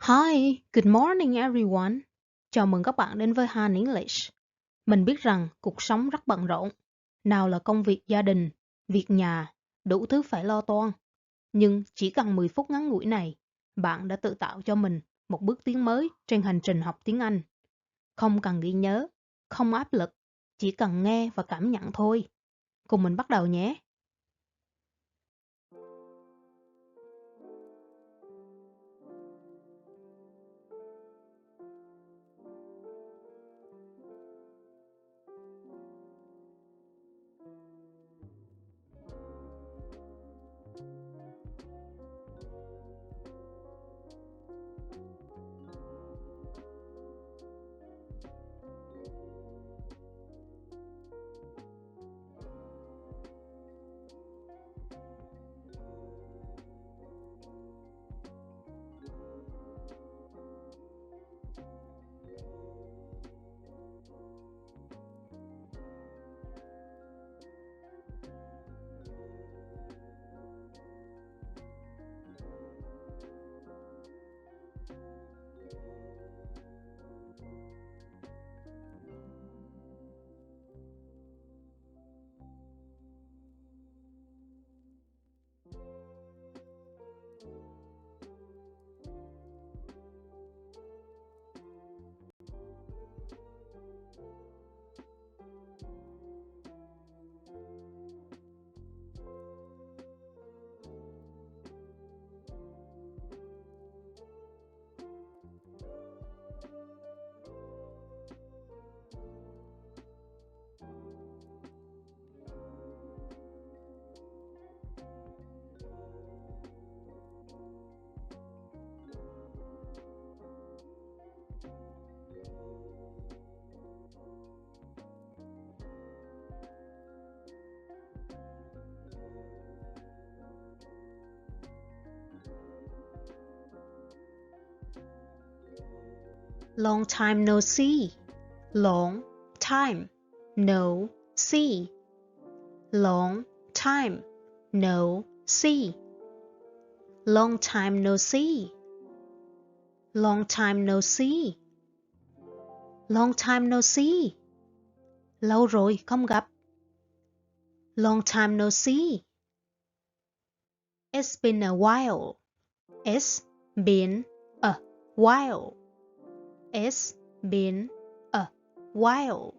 Hi, good morning everyone. Chào mừng các bạn đến với HannEnglish. Mình biết rằng cuộc sống rất bận rộn. Nào là công việc gia đình, việc nhà, đủ thứ phải lo toan. Nhưng chỉ cần 10 phút ngắn ngủi này, bạn đã tự tạo cho mình một bước tiến mới trên hành trình học tiếng Anh. Không cần ghi nhớ, không áp lực, chỉ cần nghe và cảm nhận thôi. Cùng mình bắt đầu nhé. Long time no see. Long time no see. Long time no see. Long time no see. Long time no see. Long time no see. Lâu rồi không gặp. Long time no see. It's been a while. It's been a while. It's been a while.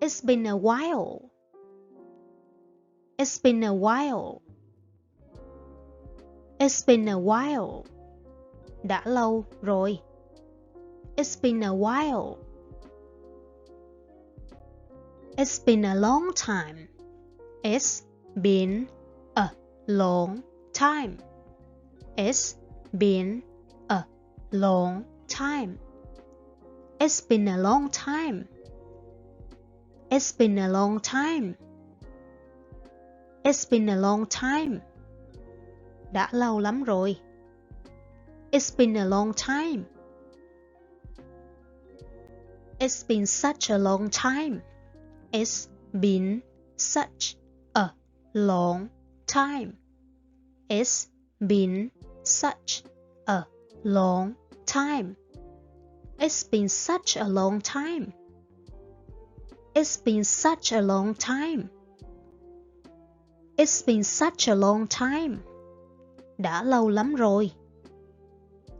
It's been a while. It's been a while. It's been a while. Đã lâu rồi. It's been a while. It's been a long time. It's been a long time. It's been a long time. It's been a long time. It's been a long time. It's been a long time. Đã lâu lắm rồi. It's been a long time. It's been such a long time. It's been such a long time. It's been such a long time. It's been such a long time. It's been such a long time. It's been such a long time. Đã lâu lắm rồi.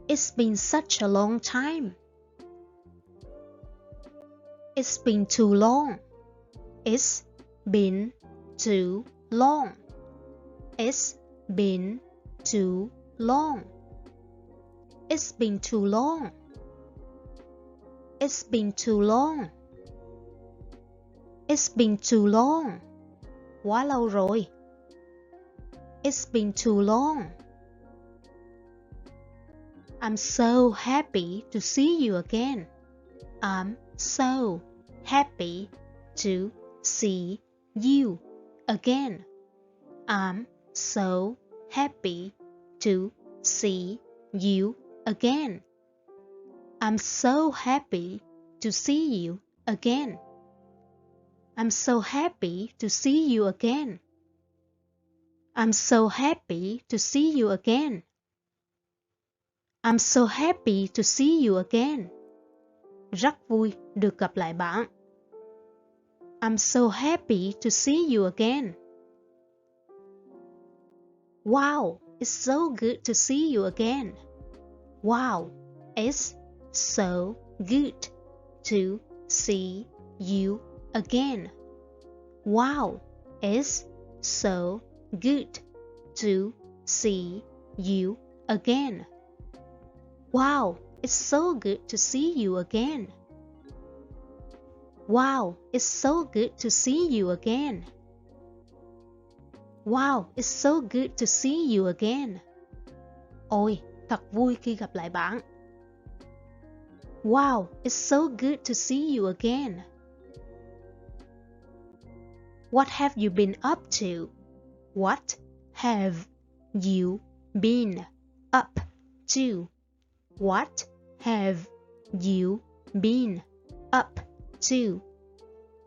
It's been such a long time. It's been too long. It's been too long. It's been too long. It's been too long. It's been too long. It's been too long. Quá lâu rồi. It's been too long. I'm so happy to see you again. I'm so happy to see you again. I'm so happy to see you again. I'm so happy to see you again. I'm so happy to see you again. I'm so happy to see you again. I'm so happy to see you again. Rất vui được gặp lại bạn. I'm so happy to see you again. Wow, it's so good to see you again. Wow, it's so good to see you again. Wow, it's so good to see you again. Wow, it's so good to see you again. Wow, it's so good to see you again. Wow, it's so good to see you again. Ôi, thật vui khi gặp lại bạn. Wow, it's so good to see you again. What have you been up to? What have you been up to? What have you been up to?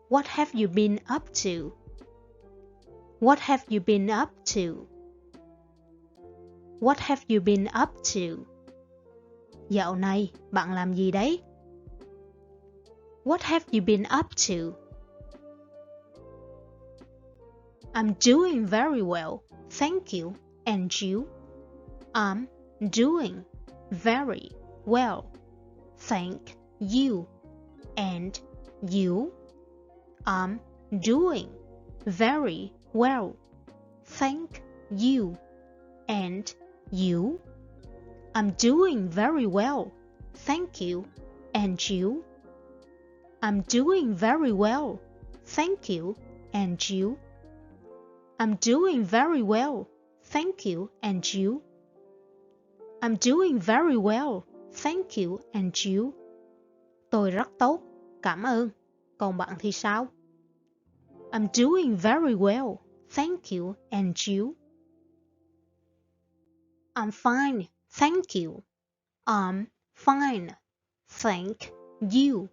What have you been up to? What have you been up to? What have you been up to? Dạo này, bạn làm gì đấy? What have you been up to? I'm doing very well, thank you, and you? I'm doing very well, thank you, and you? I'm doing very well, thank you, and you? I'm doing very well, thank you, and you? I'm doing very well, thank you, and you? I'm doing very well, thank you, and you? I'm doing very well, thank you, and you? Tôi rất tốt, cảm ơn. Còn bạn thì sao? I'm doing very well, thank you, and you? I'm fine, thank you. I'm fine, thank you.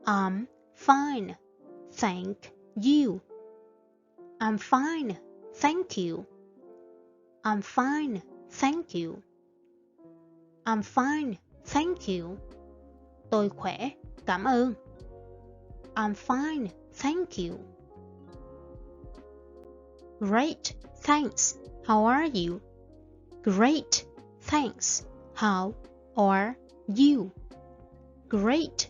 I'm fine, thank you. I'm fine, thank you. I'm fine, thank you. I'm fine, thank you. Tôi khỏe, cảm ơn. I'm fine, thank you. Great, thanks. How are you? Great, thanks. How are you? Great,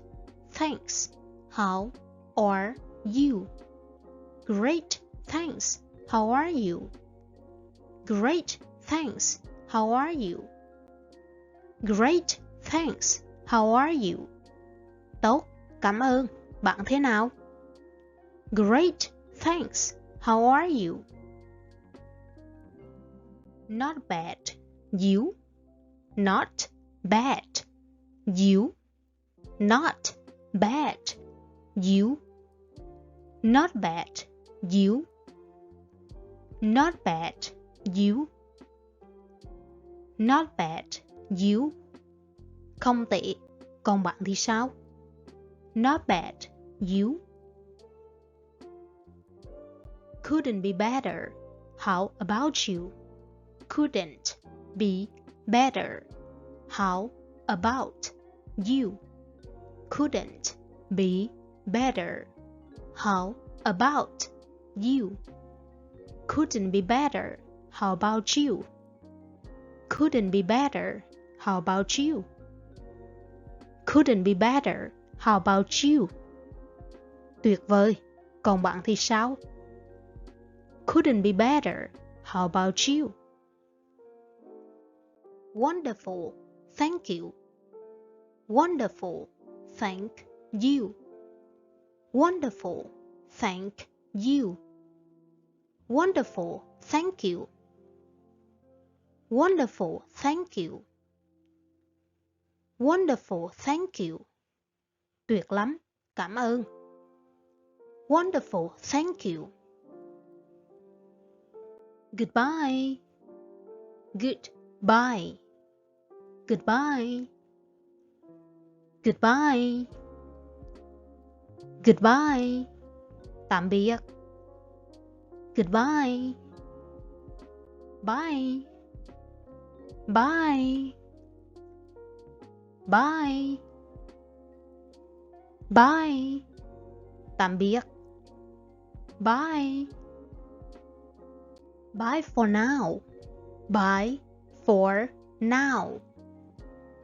thanks. How are you? Great, thanks. How are you? Great, thanks. How are you? Great, thanks. How are you? Tốt, cảm ơn. Bạn thế nào? Great, thanks. How are you? Not bad. You? Not bad. You? Not bad. You? Not bad. You? Not bad. You? Not bad. You? Không tệ. Còn bạn thì sao? Not bad. You? Couldn't be better. How about you? Couldn't be better. How about you? Couldn't be better. How about you? Couldn't be better. How about you? Couldn't be better. How about you? Couldn't be better. How about you? Tuyệt vời. Còn bạn thì sao? Couldn't be better. How about you? Wonderful. Thank you. Wonderful. Thank you. Wonderful. Thank you. Wonderful. Thank you. Wonderful. Thank you. Wonderful. Thank you. Tuyệt lắm. Cảm ơn. Wonderful. Thank you. Goodbye. Goodbye. Goodbye. Goodbye. Goodbye. Tạm biệt. Goodbye. Bye. Bye. Bye. Bye. Tạm biệt. Bye. Bye for now. Bye for now.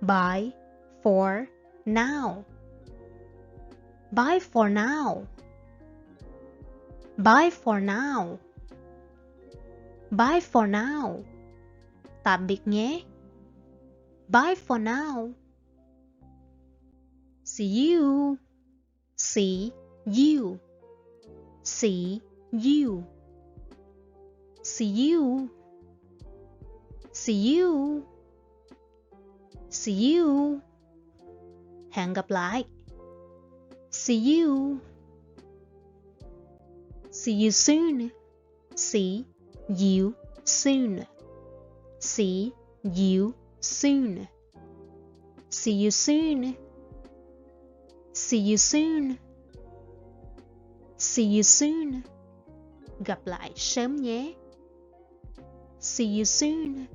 Bye for now. Bye for now. Bye for now. Bye for now. Tạm biệt nhé. Bye for now. See you. See you. See you. See you. See you. See you. Hẹn gặp lại. See you. See you soon. See you soon. See you soon. See you soon. See you soon. See you soon. Gặp lại sớm nhé. See you soon.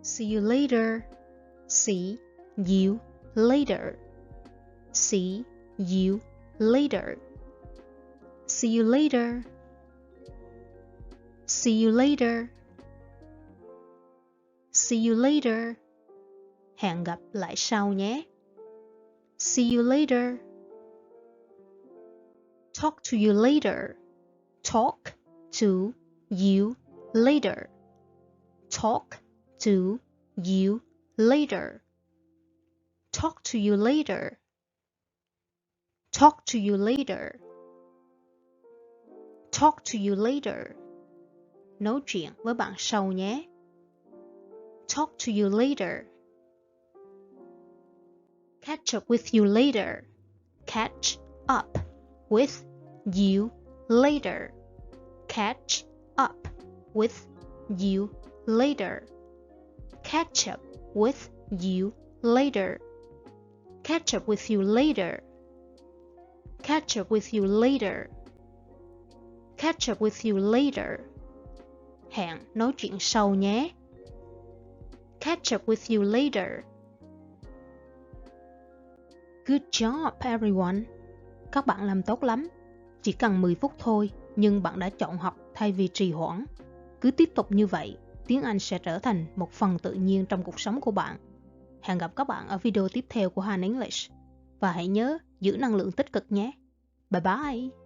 See you later. See you later. See you later. See you later. See you later. See you later. Hẹn gặp lại sau nhé. See you later. Talk to you later. Talk to you later. Talk to you later. Talk to you later. Talk to you later. Talk to you later. Nói chuyện với bạn sau nhé. Talk to you later. Catch up with you later. Catch up with you later. Catch up with you later. Catch up with you later. Catch up with you later. Catch up with you later. Catch up with you later. Hẹn nói chuyện sau nhé. Catch up with you later. Good job, everyone. Các bạn làm tốt lắm. Chỉ cần 10 phút thôi, nhưng bạn đã chọn học thay vì trì hoãn. Cứ tiếp tục như vậy, tiếng Anh sẽ trở thành một phần tự nhiên trong cuộc sống của bạn. Hẹn gặp các bạn ở video tiếp theo của HannEnglish. Và hãy nhớ giữ năng lượng tích cực nhé. Bye bye!